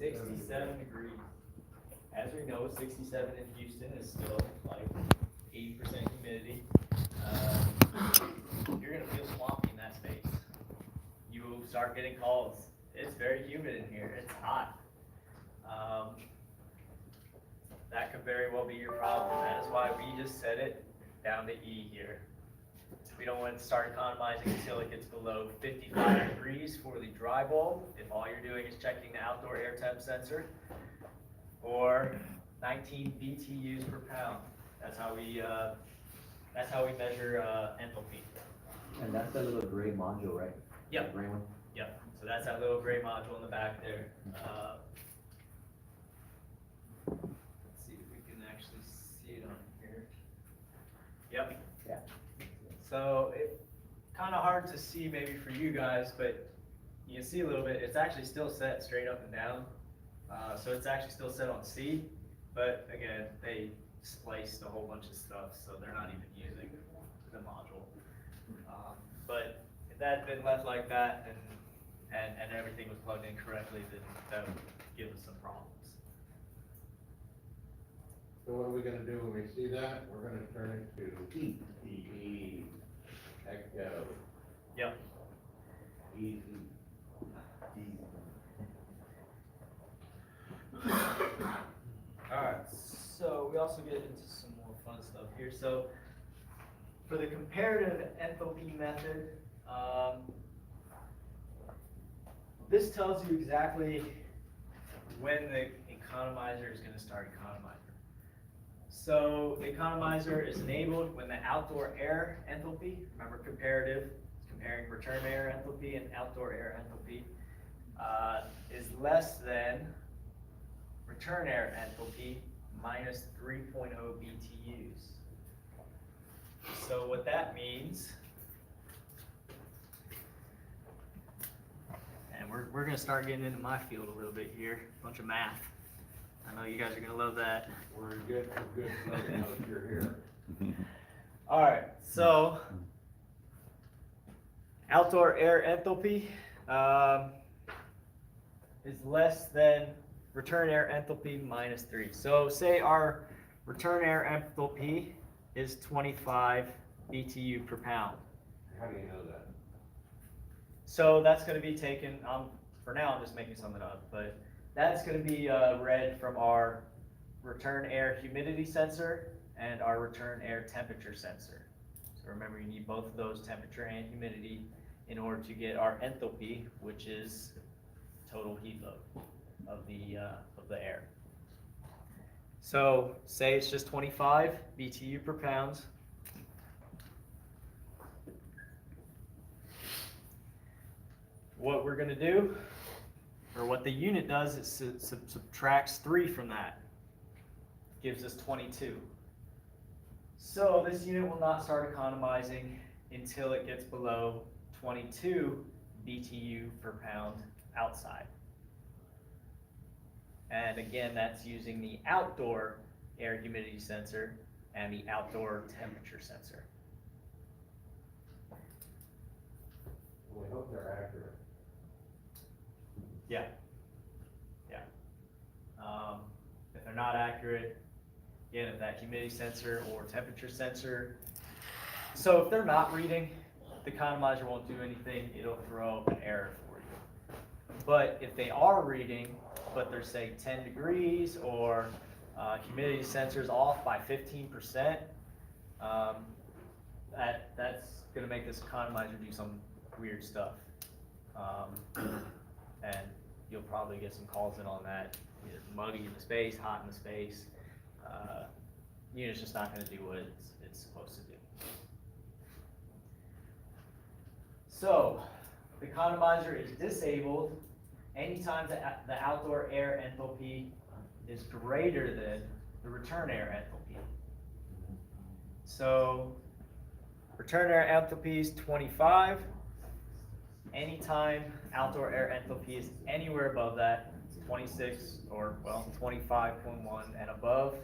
67 degrees. As we know, 67 in Houston is still like 80% humidity. You're gonna feel swampy in that space. You will start getting calls. It's very humid in here. It's hot. That could very well be your problem. That is why we just set it down to E here. We don't want to start economizing until it gets below 55 degrees for the dry bulb, if all you're doing is checking the outdoor air temp sensor, or 19 BTUs per pound. That's how we measure enthalpy. And that's the little gray module, right? Yep. The gray one? Yep. So that's that little gray module in the back there. Let's see if we can actually see it on here. Yep. Yeah. So it's kind of hard to see maybe for you guys, but you can see a little bit. It's actually still set straight up and down. So it's actually still set on C, but again, they spliced a whole bunch of stuff, so they're not even using the module. But if that had been left like that and everything was plugged in correctly, then that would give us some problems. So what are we gonna do when we see that? We're gonna turn it to E. Echo. Yep. Easy. Alright, so we also get into some more fun stuff here. So for the comparative enthalpy method, this tells you exactly when the economizer is going to start economizing. So the economizer is enabled when the outdoor air enthalpy, remember comparative, it's comparing return air enthalpy and outdoor air enthalpy, is less than return air enthalpy minus 3.0 BTUs. So what that means, and we're going to start getting into my field a little bit here, a bunch of math. I know you guys are going to love that. We're good for good now that you're here. All right, so outdoor air enthalpy is less than return air enthalpy minus 3. So say our return air enthalpy is 25 BTU per pound. How do you know that? So that's going to be taken, for now I'm just making something up, but that's going to be read from our return air humidity sensor and our return air temperature sensor. So remember, you need both of those, temperature and humidity, in order to get our enthalpy, which is total heat load of the air. So say it's just 25 BTU per pound. What we're going to do, or what the unit does, is subtracts 3 from that. Gives us 22. So this unit will not start economizing until it gets below 22 BTU per pound outside. And again, that's using the outdoor air humidity sensor and the outdoor temperature sensor. We hope they're accurate. Yeah. Yeah. If they're not accurate, again, if that humidity sensor or temperature sensor, so if they're not reading, the economizer won't do anything, it'll throw up an error for you. But if they are reading, but they're say 10 degrees or humidity sensors off by 15%, that's going to make this economizer do some weird stuff. And you'll probably get some calls in on that. Either muggy in the space, hot in the space. Unit's just not going to do what it's supposed to do. So the economizer is disabled anytime the outdoor air enthalpy is greater than the return air enthalpy. So return air enthalpy is 25. Anytime outdoor air enthalpy is anywhere above that, 26 or, well, 25.1 and above,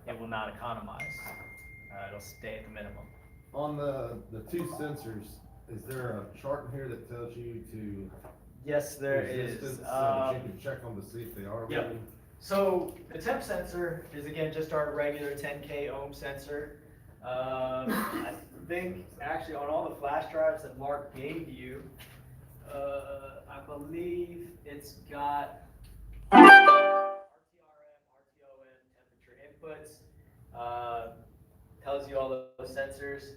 it will not economize. It'll stay at the minimum. On the two sensors, is there a chart in here that tells you to Yes, there resistance, is. so that you can check them to see if they are Yep. reading. So the temp sensor is again just our regular 10K ohm sensor. I think actually on all the flash drives that Mark gave you, I believe it's got RTRM, RTOM, temperature inputs, tells you all those sensors,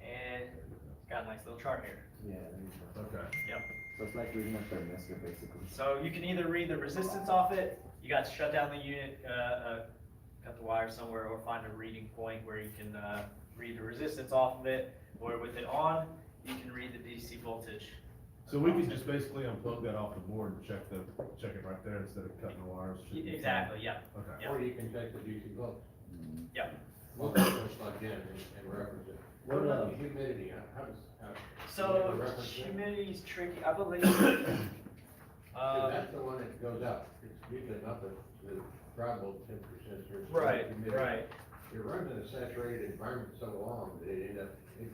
and it's got a nice little chart here. Yeah, there you go. Okay. Yep. So it's like reading a thermistor basically. So you can either read the resistance off it, you got to shut down the unit, cut the wire somewhere, or find a reading point where you can read the resistance off of it, or with it on, you can read the DC voltage. So we can just basically unplug that off the board and check it right there instead of cutting the wires? Should be fine. Exactly, yeah. Okay. Yeah. Or you can take the DC volts. Yeah. We'll just plug in and reference it. What about the humidity? How does, how? So you have a reference there? humidity's tricky, I believe. So that's the one that goes up. It's usually not the tribal temperature sensor. it's Right, humidity. right. It runs in a saturated environment so long that it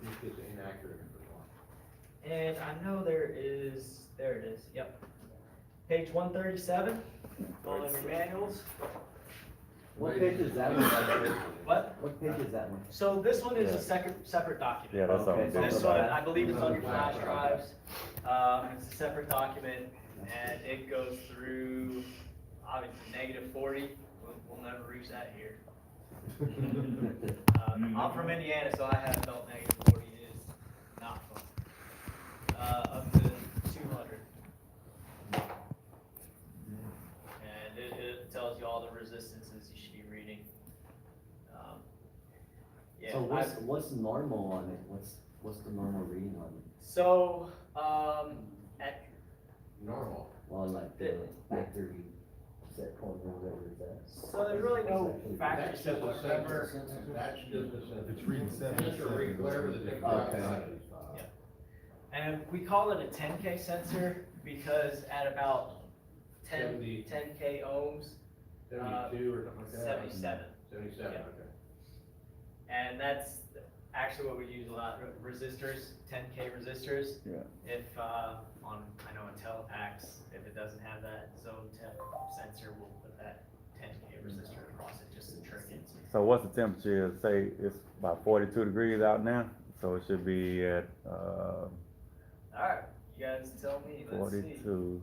just gets inaccurate for long. And I know there it is, yep. Page 137, all of your manuals. What page is that one? What? What page is that one? So this one is a Yeah. separate document. Yeah, that's Okay, all. so This it's one, about- I believe it's on your flash drives. It's a separate document, and it goes through, obviously, -40. We'll never reach that here. I'm from Indiana, so I have felt -40 is not fun. Up to 200. And it tells you all the resistances you should be reading. Yeah. So what's normal on it? What's the normal reading on it? So, at, Normal. Well, like the factory set point or whatever is that? so there's really no factory That's just set a point sensor. number. That's just a sensor. It's reading 77. Sensor reads whatever the temperature Okay. outside is. And we call it a 10K sensor because at about 70. 10K ohms, 72 or something like that? 77. 77, Yeah. okay. And that's actually what we use a lot, resistors, 10K resistors. Yeah. If, I know Enthalpy, if it doesn't have that zone temp sensor, we'll put that 10K resistor across it just to trick it. So what's the temperature? Say it's about 42 degrees out now, so it should be at, Alright, you guys tell me, let's see. 42.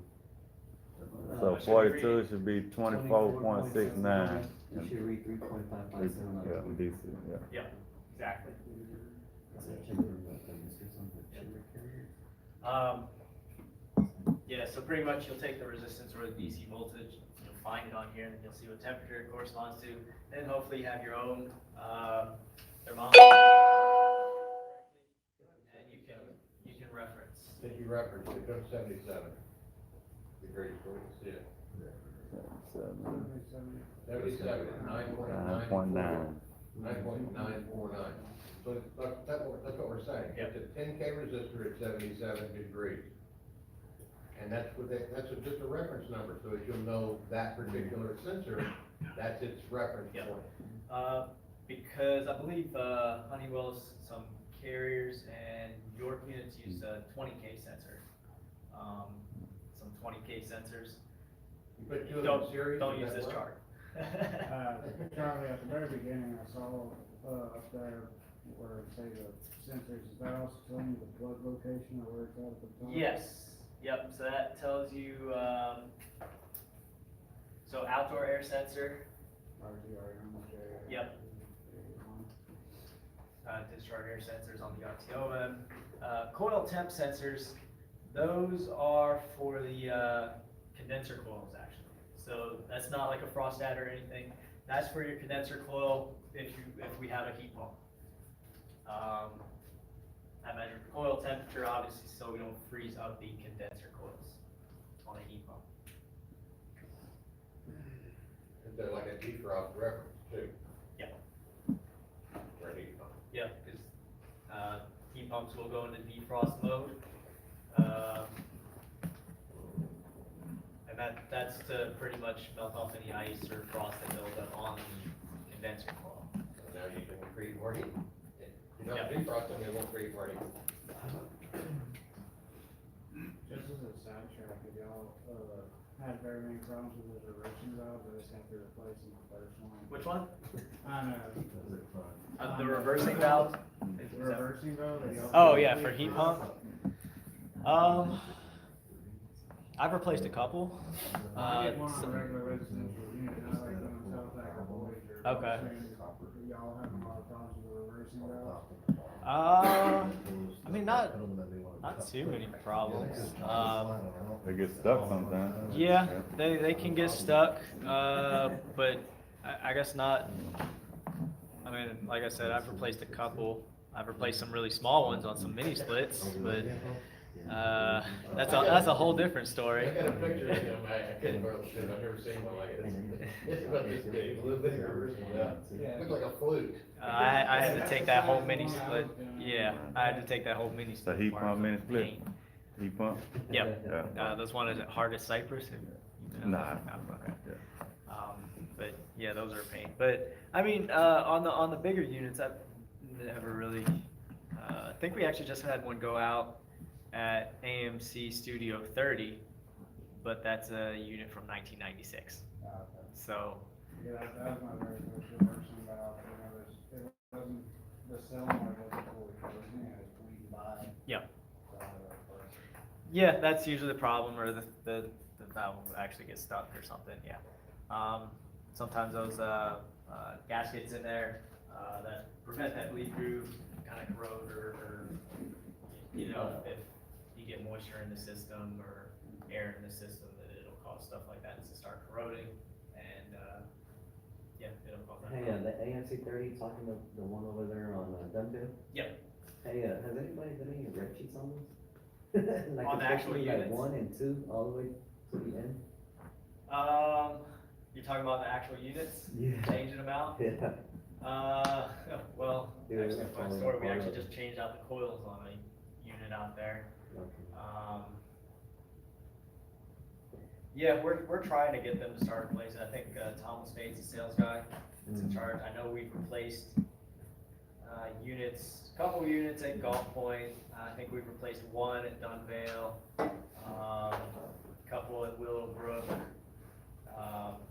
Uh, So what should we 42 read? should be 24.69. You should read 3.557 on Yeah, it. decent, yeah. Yep, exactly. Is that cheaper than the thermistors on the chiller carriers? Yeah, so pretty much you'll take the resistance or the DC voltage, you'll find it on here, and then you'll see what temperature it corresponds to, and hopefully you have your own, thermometer. And you can reference. Think you referenced, it goes 77 degrees, so we can see it. 77, 9.9. 9.949. So that's what we're saying. Yep. It's a 10K resistor at 77 degrees. And that's just a reference number, so that you'll know that particular sensor, that's its reference Yep. point. Because I believe, Honeywell's, some carriers and York units use a 20K sensor. Some 20K sensors. You put two of them in series. Don't does use that this work? chart. Charlie, at the very beginning, I saw, up there where, say, the sensors, is that also telling you the plug location or where it's at the top? Yes, yep, so that tells you, so outdoor air sensor, Yep. discharge air sensors on the RTOM. Coil temp sensors, those are for the, condenser coils actually. So that's not like a frost adder or anything, that's for your condenser coil if we have a heat pump. I measure coil temperature obviously so we don't freeze up the condenser coils on a heat pump. Is there like a defrost reference too? Yep. For a heat pump. Yeah, because heat pumps will go into defrost mode. And that's to pretty much melt off any ice or frost that builds up on the condenser coil. So now you can create more heat. If you don't Yep. defrost them, it won't create more heat. Just as a to sidetrack, if y'all, had very many problems with the reversing valve, I just have to replace in the first one. Which one? On, The reversing valve? the reversing valve, that y'all. Oh, yeah, for heat pump? I've replaced a couple. I get one on a regular residential unit, not like one on South Africa Voyager. Okay. Y'all have a lot of problems with the reversing valve? I mean, not too many problems. They get stuck sometimes. Yeah, they can get stuck, but I guess not. I mean, like I said, I've replaced a couple. I've replaced some really small ones on some mini splits, but that's a whole different story. I got a picture of them, I couldn't hardly fit, I've never seen one like it. It's about this big, a little bigger, yeah, looked like a flute. I had to take that whole mini split. Yeah, I had to take that whole mini The split. heat apart. pump mini split, Pain. heat pump? Yep. Yeah. Those one is it hard as cypress? Nah. Okay. But yeah, those are a pain. But I mean, on the bigger units, I've never really. I think we actually just had one go out at AMC Studio 30, but that's a unit from 1996. So. Yeah, that was my very first reversing valve, it wasn't, the cylinder wasn't fully closing, it was bleeding by. Yeah. So I had to replace it. Yeah, that's usually the problem, or the valve will actually get stuck or something, yeah. Sometimes those, gaskets in there, that prevent that bleed through kind of corrode or, you know, if you get moisture in the system or air in the system, that it'll cause stuff like that to start corroding, and, yeah, it'll cause that. Hey, the AMC 30, talking to the one over there on Dunville? Yep. Hey, has anybody done any rep sheets on this? Like On the actual especially units? Like 1 and 2, all the way to the end? You're talking about the actual units? Yeah. Changing them out? Yeah. Well, Yeah, actually, that's fun all story, we part of actually it. just changed out the coils on a unit out there. Okay. Yeah, we're trying to get them to start replacing, I think, Thomas Spade's the sales guy that's in Mhm. charge. I know we've replaced, units, couple units at Gulf Point, I think we've replaced one at Dunvale, couple at Willowbrook,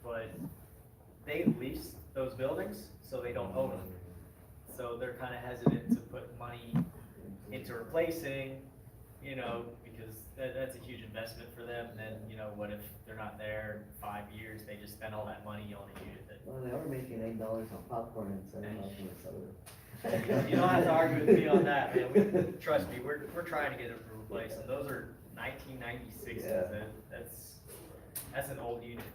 but they lease those buildings, so they don't own them. So they're kinda hesitant to put money into replacing, you know, because that's a huge investment for them, and then, you know, what if they're not there in 5 years, they just spent all that money on a unit that, Well, they are making $8 on popcorn and $7 on soda. you don't have to argue with me on that, man, trust me, we're trying to get them replaced, and those are 1996s, Yeah. that's an old unit.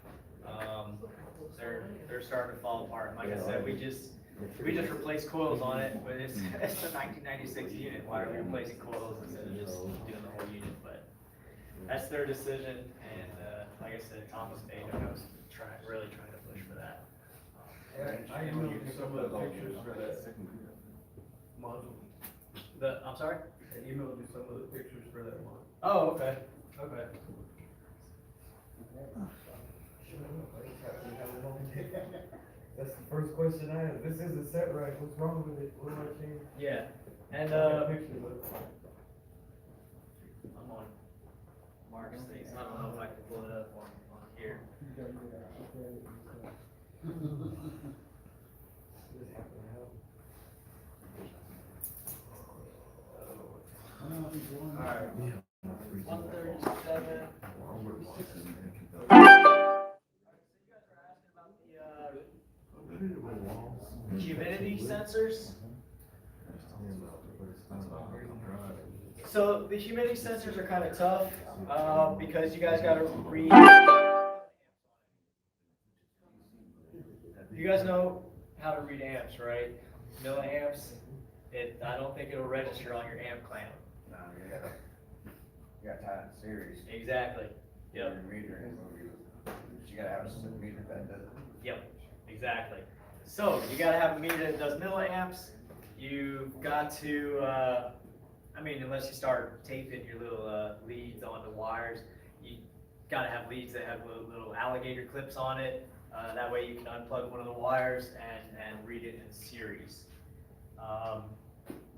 They're starting to fall apart, and like I said, we just replaced coils on it, but it's a 1996 unit, why are we replacing coils instead of just doing the whole unit, but that's their decision, and, like I said, Thomas Bader was really trying to push for that. I emailed you some of the pictures for that module. I'm sorry? I emailed you some of the pictures for that module. Oh, okay, okay. That's the first question I have. This isn't set right. What's wrong with it? What do I change? Yeah, and, I got pictures of it. I'm on Mark's thing, so I don't know if I can pull it up on here. You gotta get out, okay, and stuff. This happened to happen. I don't know if he's doing. Alright. 137. Humidity sensors. So the humidity sensors are kind of tough, because you guys gotta read. You guys know how to read amps, right? Milliamps. I don't think it'll register on your amp clamp. No, you gotta tie it in series. Exactly. Your Yep. meter, you gotta have a meter that does it. Yep. Exactly. So you gotta have a meter that does milliamps. You've got to, I mean, unless you start taping your little leads onto wires, you gotta have leads that have little alligator clips on it. That way you can unplug one of the wires and read it in series.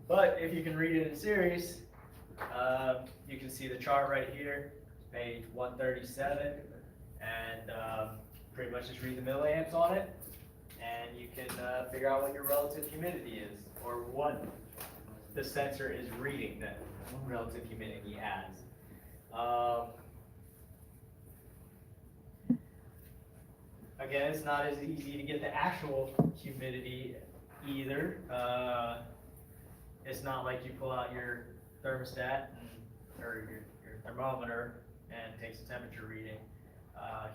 But if you can read it in series, you can see the chart right here. page 137, and pretty much just read the milliamps on it, and you can figure out what your relative humidity is, or what the sensor is reading that relative humidity has. Again, it's not as easy to get the actual humidity either. It's not like you pull out your thermostat or your thermometer and it takes a temperature reading.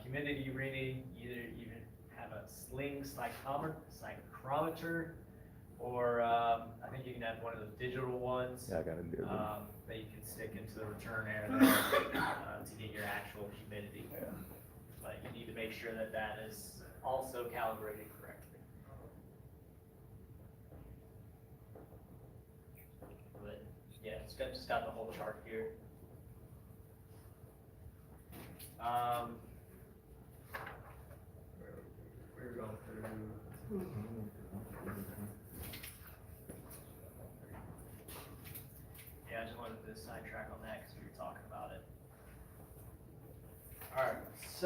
Humidity reading, either you have a sling psychrometer, or I think you can have one of those digital ones. Yeah, I gotta do that. That you can stick into the return air there, to get your actual humidity. But you need to make sure that that is also calibrated correctly. But yeah, it's just got the whole chart here. We're going through. Yeah, I just wanted to sidetrack on that because we were talking about it. All right, so.